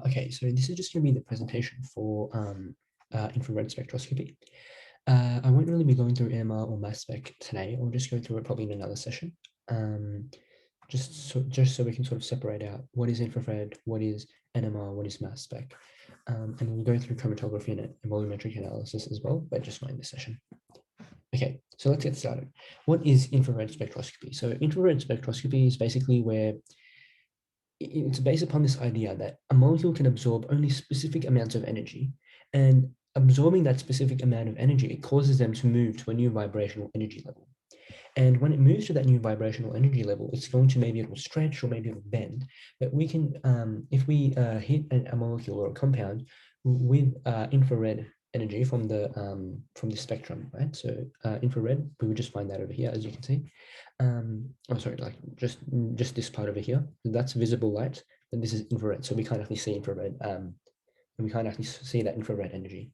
Okay, so this is just going to be the presentation for infrared spectroscopy. I won't really be going through AMR or mass spec today. I'll just go through it probably in another session, just so we can sort of separate out what is infrared, what is NMR, what is mass spec, and we'll go through chromatography and volumetric analysis as well, but just not in this session. Okay, so let's get started. What is infrared spectroscopy? So infrared spectroscopy is basically where it's based upon this idea that a molecule can absorb only specific amounts of energy, and absorbing that specific amount of energy, it causes them to move to a new vibrational energy level. And when it moves to that new vibrational energy level, it's going to maybe it will stretch or maybe it will bend. But we can, if we hit a molecule or a compound with infrared energy from the spectrum, right? So infrared, we would just find that over here, as you can see. Oh, sorry, like just this part over here. That's visible light, and this is infrared. So we can't actually see infrared, and we can't actually see that infrared energy.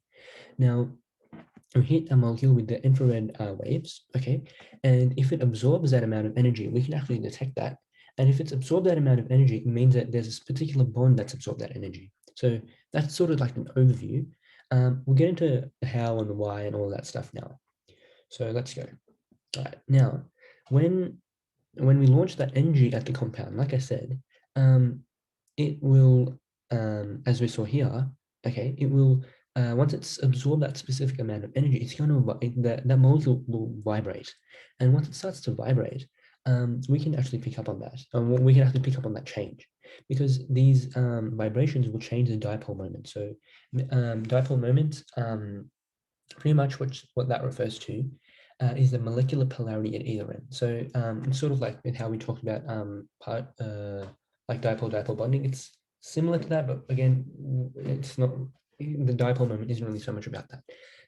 Now, we hit a molecule with the infrared waves, okay? And if it absorbs that amount of energy, we can actually detect that. And if it's absorbed that amount of energy, it means that there's this particular bond that's absorbed that energy. So that's sort of like an overview. We'll get into the how and the why and all that stuff now. So let's go. All right, now, when we launch that energy at the compound, like I said, it will, as we saw here, okay, it will, once it's absorbed that specific amount of energy, it's going to, that molecule will vibrate. And once it starts to vibrate, we can actually pick up on that. We can actually pick up on that change because these vibrations will change the dipole moment. So dipole moment, pretty much what that refers to is the molecular polarity at either end. So it's sort of like with how we talked about like dipole-dipole bonding. It's similar to that, but again, it's not, the dipole moment isn't really so much about that.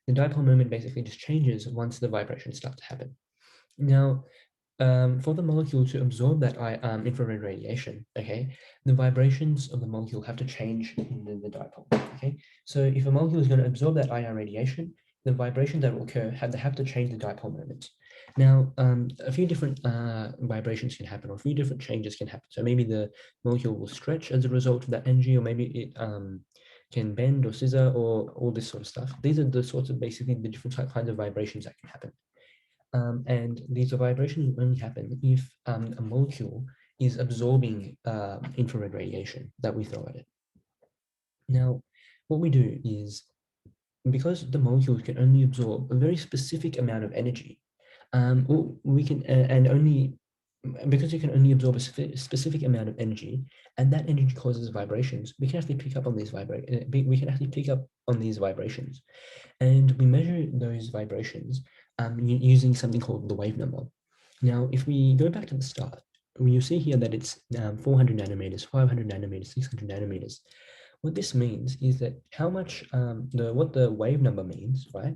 The dipole moment basically just changes once the vibrations start to happen. Now, for the molecule to absorb that infrared radiation, okay, the vibrations of the molecule have to change in the dipole, okay? So if a molecule is going to absorb that IR radiation, the vibrations that will occur have to change the dipole moment. Now, a few different vibrations can happen, or a few different changes can happen. So maybe the molecule will stretch as a result of that energy, or maybe it can bend or scissor, or all this sort of stuff. These are the sorts of basically the different kinds of vibrations that can happen. And these vibrations only happen if a molecule is absorbing infrared radiation that we throw at it. Now, what we do is, because the molecules can only absorb a very specific amount of energy, we can, and only, because you can only absorb a specific amount of energy, and that energy causes vibrations, we can actually pick up on these vibrations, and we measure those vibrations using something called the wave number. Now, if we go back to the start, you'll see here that it's 400 nanometers, 500 nanometers, 600 nanometers. What this means is that how much, what the wave number means, right?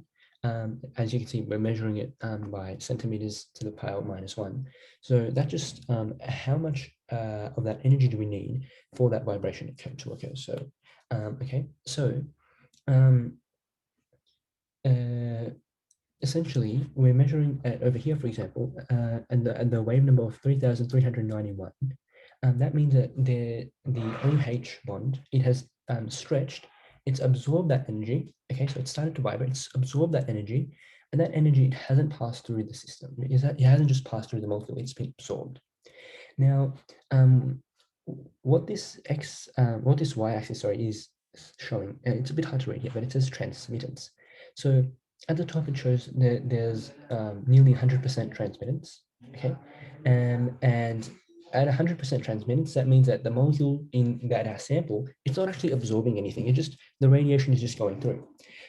As you can see, we're measuring it by centimeters to the power -1. So that just how much of that energy do we need for that vibration to occur. So, okay, so essentially, we're measuring over here, for example, and the wave number of 3,391. That means that the OH bond, it has stretched, it's absorbed that energy. Okay, so it started to vibrate, it's absorbed that energy, and that energy, it hasn't passed through the system. It hasn't just passed through the molecule, it's been absorbed. Now, what this y-axis, sorry, is showing, it's a bit hard to read here, but it says transmittance. So at the top, it shows that there's nearly 100% transmittance, okay? And at 100% transmittance, that means that the molecule in that our sample, it's not actually absorbing anything. The radiation is just going through.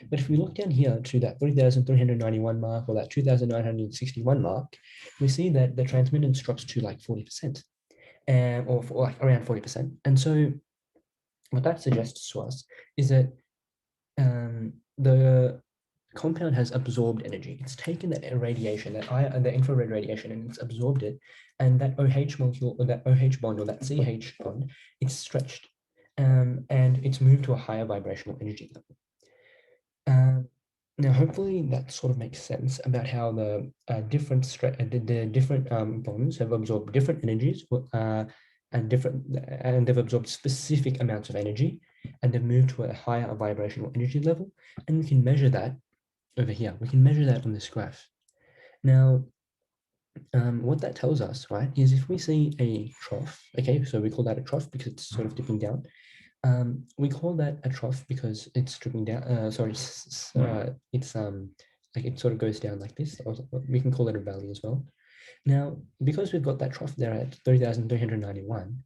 But if we look down here to that 3,391 mark or that 2,961 mark, we see that the transmittance drops to like 40%, or like around 40%. And so what that suggests to us is that the compound has absorbed energy. It's taken that radiation, the infrared radiation, and it's absorbed it. And that OH molecule, or that OH bond, or that CH bond, it's stretched, and it's moved to a higher vibrational energy level. Now, hopefully, that sort of makes sense about how the different bonds have absorbed different energies, and they've absorbed specific amounts of energy, and they've moved to a higher vibrational energy level, and we can measure that over here. We can measure that on this graph. Now, what that tells us, right, is if we see a trough, okay, so we call that a trough because it's sort of dipping down. We call that a trough because it's dripping down. It's like it sort of goes down like this. We can call it a valley as well. Now, because we've got that trough there at 3,391,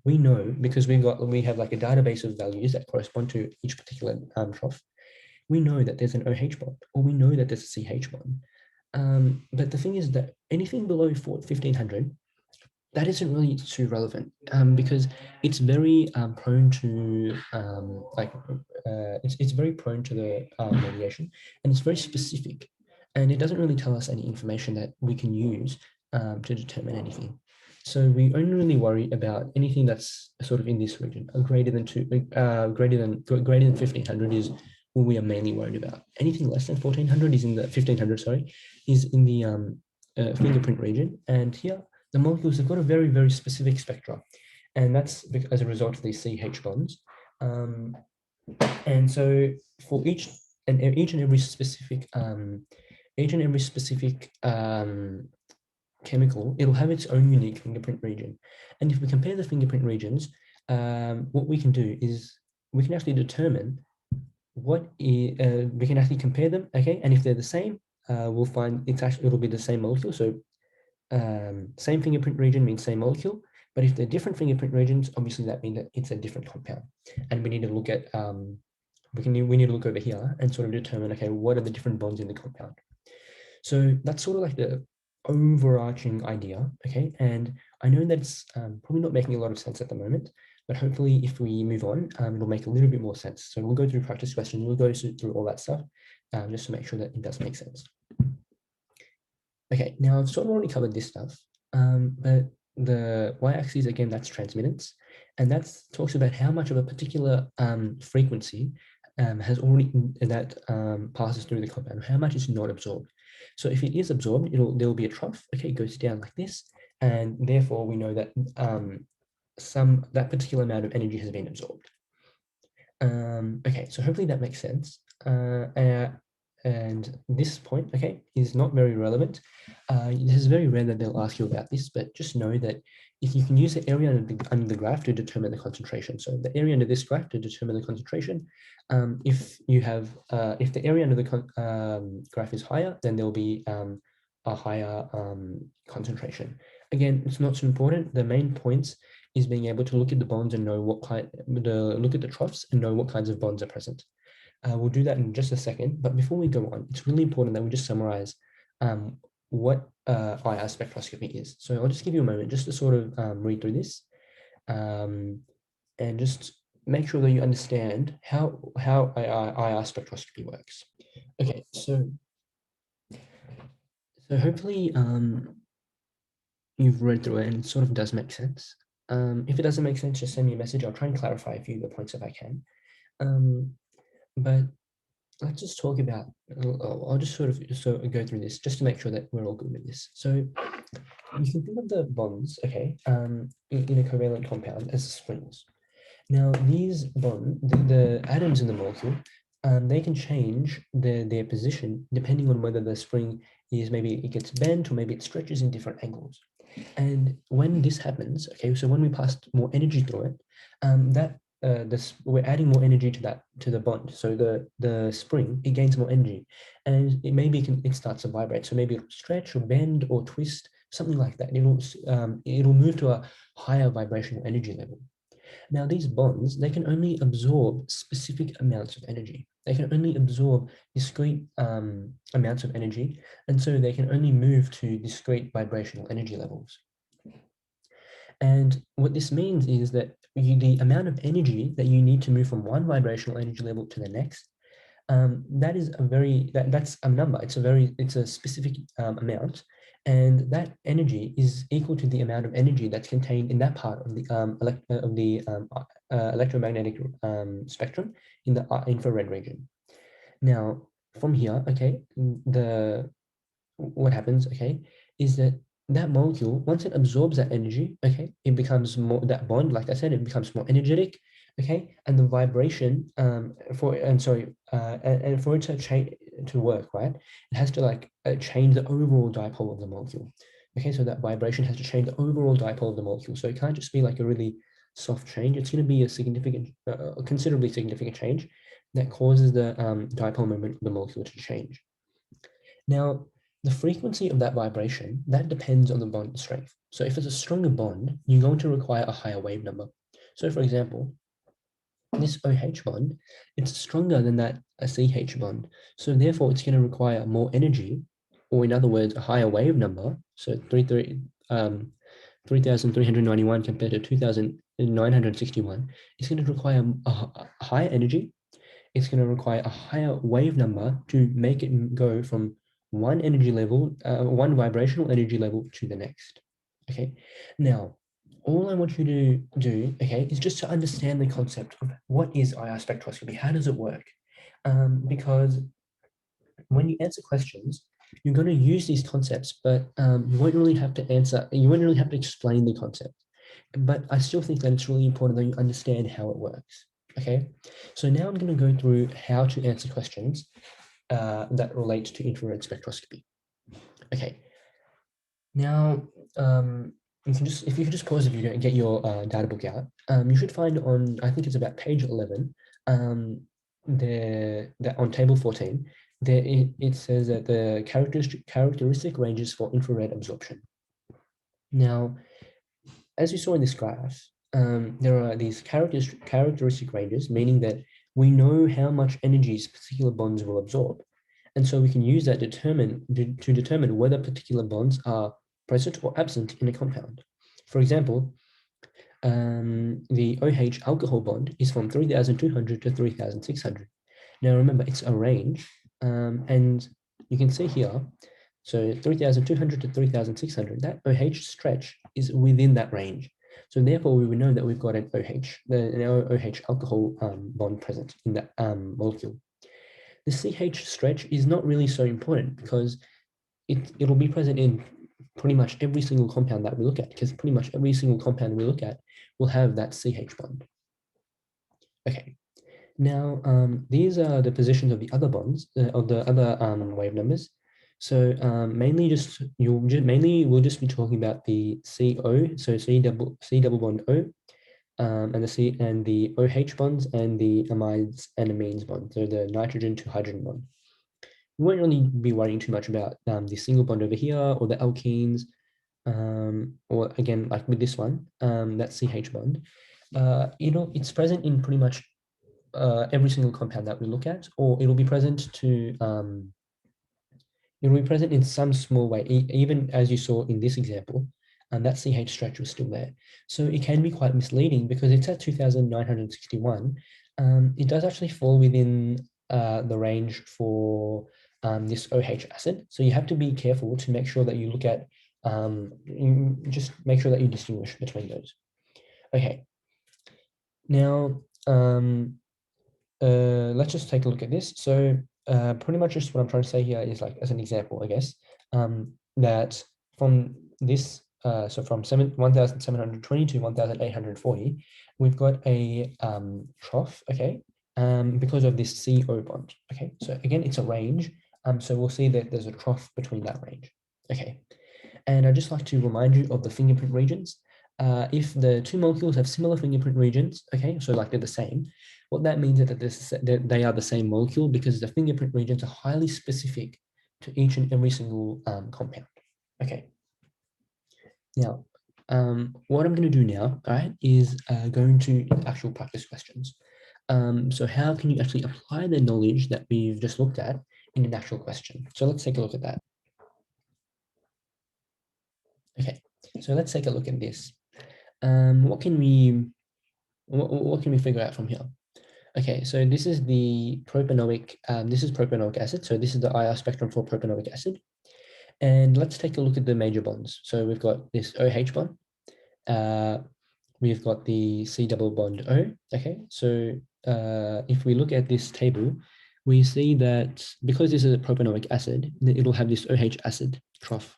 we know, because we have like a database of values that correspond to each particular trough. We know that there's an OH bond, or we know that there's a CH bond. But the thing is that anything below 1,500, that isn't really too relevant, because it's very prone to it's very prone to the radiation, and it's very specific, and it doesn't really tell us any information that we can use to determine anything. So we only really worry about anything that's sort of in this region. Greater than 1,500 is what we are mainly worried about. Anything less than 1,400 is in the 1,500. Sorry, is in the fingerprint region, and here the molecules have got a very, very specific spectra, and that's as a result of these CH bonds. And so for each and every specific chemical, it'll have its own unique fingerprint region. And if we compare the fingerprint regions, what we can do is we can actually determine we can actually compare them, okay? And if they're the same, we'll find it'll be the same molecule. So same fingerprint region means same molecule, but if they're different fingerprint regions, obviously that means that it's a different compound. And we need to look at we need to look over here and sort of determine, okay, what are the different bonds in the compound. So that's sort of like the overarching idea, okay? And I know that it's probably not making a lot of sense at the moment, but hopefully if we move on, it'll make a little bit more sense. So we'll go through practice questions, we'll go through all that stuff, just to make sure that it does make sense. Okay, now I've sort of already covered this stuff, but the y-axis, again, that's transmittance, and that talks about how much of a particular frequency has already passes through the compound, how much is not absorbed. So if it is absorbed, there'll be a trough. Okay, it goes down like this, and therefore we know that that particular amount of energy has been absorbed. Okay, so hopefully that makes sense. And this point, okay, is not very relevant. This is very rare that they'll ask you about this, but just know that if you can use the area under the graph to determine the concentration. So the area under this graph to determine the concentration. If the area under the graph is higher, then there'll be a higher concentration. Again, it's not so important. The main points is being able to look at the bonds and know look at the troughs and know what kinds of bonds are present. We'll do that in just a second, but before we go on, it's really important that we just summarize what IR spectroscopy is. So I'll just give you a moment just to sort of read through this and just make sure that you understand how IR spectroscopy works. Okay, so hopefully you've read through it and it sort of does make sense. If it doesn't make sense, just send me a message. I'll try and clarify a few of the points if I can. But let's just talk about, I'll just sort of go through this just to make sure that we're all good with this. So you can think of the bonds, okay, in a covalent compound as springs. Now these bonds, the atoms in the molecule, they can change their position depending on whether the spring is, maybe it gets bent or maybe it stretches in different angles. And when this happens, okay, so when we pass more energy through it, we're adding more energy to the bond. So the spring, it gains more energy, and it starts to vibrate. So maybe it'll stretch or bend or twist, something like that. It'll move to a higher vibrational energy level. Now these bonds, they can only absorb specific amounts of energy. They can only absorb discrete amounts of energy, and so they can only move to discrete vibrational energy levels. And what this means is that the amount of energy that you need to move from one vibrational energy level to the next, that's a number. It's a specific amount, and that energy is equal to the amount of energy that's contained in that part of the electromagnetic spectrum in the infrared region. Now, from here, okay, what happens, okay, is that that molecule, once it absorbs that energy, okay, it becomes more, that bond, like I said, it becomes more energetic, okay, and the vibration and for it to change to work, right, it has to like change the overall dipole of the molecule. Okay, so that vibration has to change the overall dipole of the molecule. So it can't just be like a really soft change. It's going to be a significant, considerably significant change that causes the dipole moment of the molecule to change. Now, the frequency of that vibration, that depends on the bond strength. So if it's a stronger bond, you're going to require a higher wave number. So for example, this OH bond, it's stronger than that a CH bond. So therefore, it's going to require more energy, or in other words, a higher wave number. So 3,391 compared to 2,961, it's going to require a higher energy. It's going to require a higher wave number to make it go from one energy level, one vibrational energy level to the next. Okay. Now, all I want you to do, okay, is just to understand the concept of what is IR spectroscopy. How does it work? Because when you answer questions, you're going to use these concepts, but you won't really have to answer. You won't really have to explain the concept. But I still think that it's really important that you understand how it works. Okay, so now I'm going to go through how to answer questions that relate to infrared spectroscopy. Okay, now you can just, if you could just pause the video and get your data book out, you should find on, I think it's about page 11, that on table 14, there it says that the characteristic ranges for infrared absorption. Now, as you saw in this graph, there are these characteristic ranges, meaning that we know how much energy particular bonds will absorb. And so we can use that to determine whether particular bonds are present or absent in a compound. For example, the OH alcohol bond is from 3,200 to 3,600. Now remember, it's a range, and you can see here, so 3,200 to 3,600, that OH stretch is within that range. So therefore, we would know that we've got an OH alcohol bond present in that molecule. The CH stretch is not really so important because it'll be present in pretty much every single compound that we look at, because pretty much every single compound we look at will have that CH bond. Okay. Now, these are the positions of the other bonds, of the other wave numbers. So mainly we'll just be talking about the CO, so C double bond O, and the OH bonds and the amides and amines bond, so the nitrogen to hydrogen bond. We won't really be worrying too much about the single bond over here or the alkenes, or again, like with this one, that CH bond. It's present in pretty much every single compound that we look at, or it'll be present in some small way, even as you saw in this example, and that CH stretch was still there. So it can be quite misleading because it's at 2,961. It does actually fall within the range for this OH acid. So you have to be careful to make sure that you look at, just make sure that you distinguish between those. Okay. Now, let's just take a look at this. So pretty much just what I'm trying to say here is, like, as an example, I guess, that from this, so from 1,720 to 1,840, we've got a trough, okay, because of this CO bond, okay? So again, it's a range, so we'll see that there's a trough between that range, okay? And I'd just like to remind you of the fingerprint regions. If the two molecules have similar fingerprint regions, okay, so like they're the same, what that means is that they are the same molecule, because the fingerprint regions are highly specific to each and every single compound. Okay. Now, what I'm going to do now, all right, is going to actual practice questions. So how can you actually apply the knowledge that we've just looked at in an actual question? So let's take a look at that. Okay, so let's take a look at this. What can we figure out from here? Okay, so this is the propanoic, this is propanoic acid. So this is the IR spectrum for propanoic acid. And let's take a look at the major bonds. So we've got this OH bond. We've got the C double bond O. Okay, so if we look at this table, we see that because this is a propanoic acid, it'll have this OH acid trough.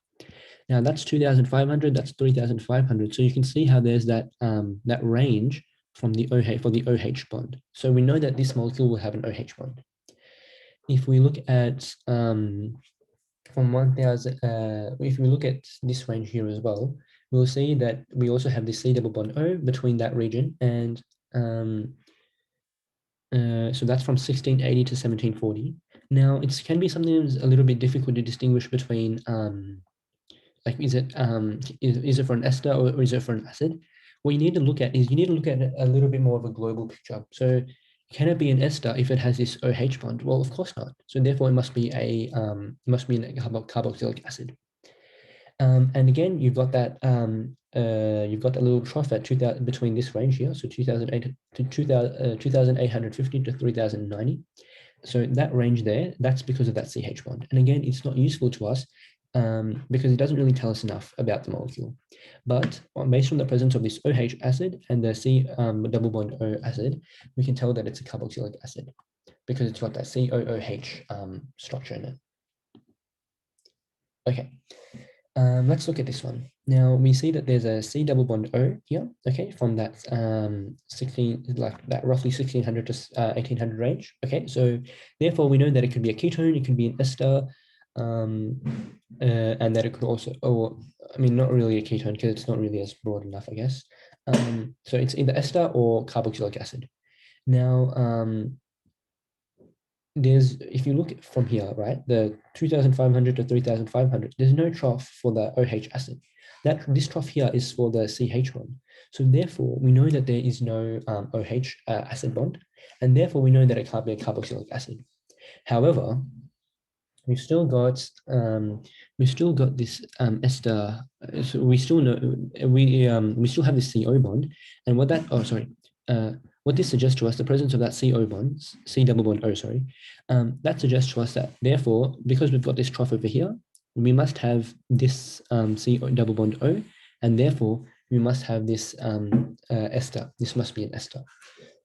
Now that's 2,500, that's 3,500. So you can see how there's that, that range from the OH for the OH bond. So we know that this molecule will have an OH bond. If we look at from 1,000, if we look at this range here as well, we'll see that we also have this C double bond O between that region, and so that's from 1680 to 1740. Now it can be sometimes a little bit difficult to distinguish between like is it for an ester or is it for an acid? What you need to look at is you need to look at a little bit more of a global picture. So can it be an ester if it has this OH bond? Well, of course not. So therefore, it must be a carboxylic acid. And again, you've got that little trough at 2000 between this range here, so 2008 to 2850 to 3090. So that range there, that's because of that CH bond. And again, it's not useful to us because it doesn't really tell us enough about the molecule. But based on the presence of this OH acid and the C double bond O acid, we can tell that it's a carboxylic acid because it's got that COOH structure in it. Okay, let's look at this one. Now we see that there's a C double bond O here, okay, from that 16, like that roughly 1600 to 1800 range. Okay, so therefore we know that it could be a ketone, it could be an ester, and that it could also, or I mean, not really a ketone because it's not really as broad enough, I guess. So it's either ester or carboxylic acid. Now, if you look from here, right, the 2,500 to 3,500, there's no trough for the OH acid. This trough here is for the CH one. So therefore, we know that there is no OH acid bond, and therefore we know that it can't be a carboxylic acid. However, we've still got this ester. So we still know we still have this CO bond, and what that what this suggests to us, the presence of that CO bond, C double bond O, sorry, that suggests to us that therefore, because we've got this trough over here, we must have this C double bond O, and therefore we must have this ester. This must be an ester.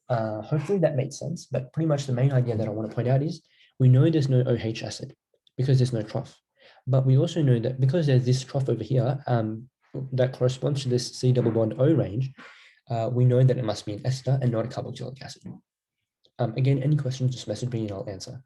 Hopefully that made sense, but pretty much the main idea that I want to point out is we know there's no OH acid because there's no trough. But we also know that because there's this trough over here that corresponds to this C double bond O range, we know that it must be an ester and not a carboxylic acid. Again, any questions, just message me and I'll answer.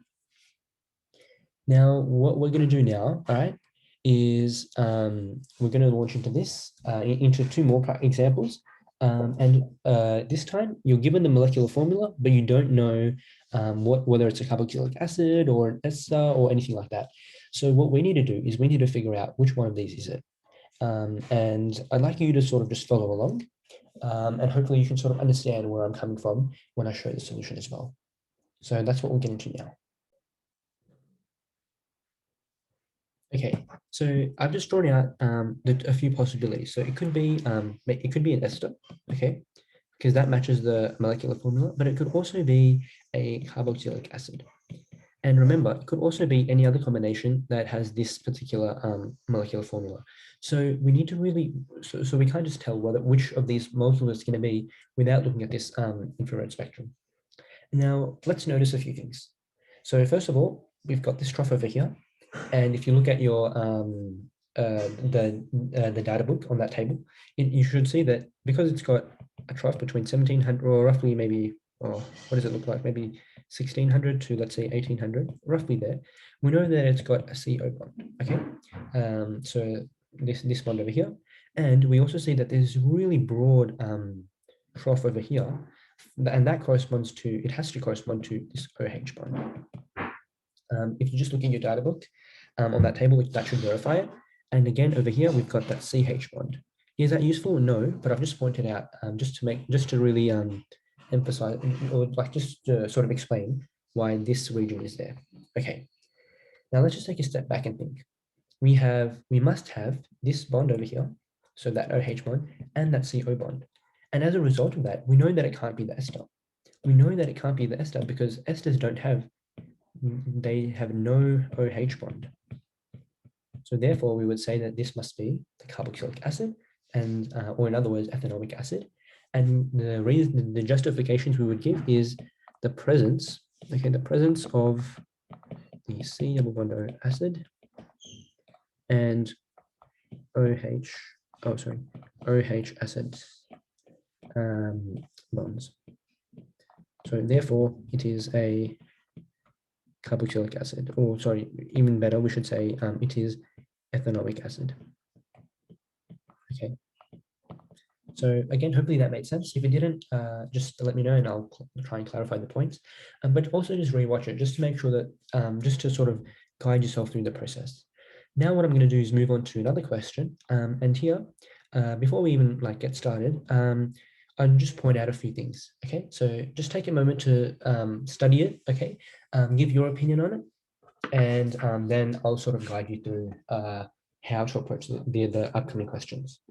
Now, what we're going to do now, all right, is we're going to launch into this, into two more examples. This time you're given the molecular formula, but you don't know whether it's a carboxylic acid or an ester or anything like that. So what we need to do is we need to figure out which one of these is it. And I'd like you to sort of just follow along. And hopefully you can sort of understand where I'm coming from when I show the solution as well. So that's what we'll get into now. Okay, so I've just drawn out a few possibilities. So it could be an ester, okay, because that matches the molecular formula, but it could also be a carboxylic acid. And remember, it could also be any other combination that has this particular molecular formula. So we need to really, so we can't just tell which of these molecules it's going to be without looking at this infrared spectrum. Now, let's notice a few things. So first of all, we've got this trough over here. And if you look at your the data book on that table, you should see that because it's got a trough between 1700 or roughly maybe, what does it look like? Maybe 1600 to let's say 1800, roughly there. We know that it's got a CO bond. Okay, so this bond over here, and we also see that there's really broad trough over here, and that corresponds to, it has to correspond to this OH bond. If you just look in your data book on that table, that should verify it. And again, over here, we've got that CH bond. Is that useful? No, but I've just pointed out just to really emphasize, or like just to sort of explain why this region is there. Okay, now let's just take a step back and think. We must have this bond over here, so that OH bond and that CO bond. And as a result of that, we know that it can't be the ester. We know that it can't be the ester because esters they have no OH bond. So therefore, we would say that this must be the carboxylic acid, and or in other words, ethanoic acid. And the reason, the justifications we would give is the presence, okay, the presence of the C double bond O acid and OH, oh sorry, OH acid bonds. So therefore, it is a carboxylic acid, or sorry, even better, we should say it is ethanoic acid. Okay. So again, hopefully that made sense. If it didn't, just let me know and I'll try and clarify the points. But also just rewatch it just to make sure that, just to sort of guide yourself through the process. Now what I'm going to do is move on to another question. And here, before we even get started, I'll just point out a few things. Okay, so just take a moment to study it. Okay, give your opinion on it, and then I'll sort of guide you through how to approach the upcoming questions.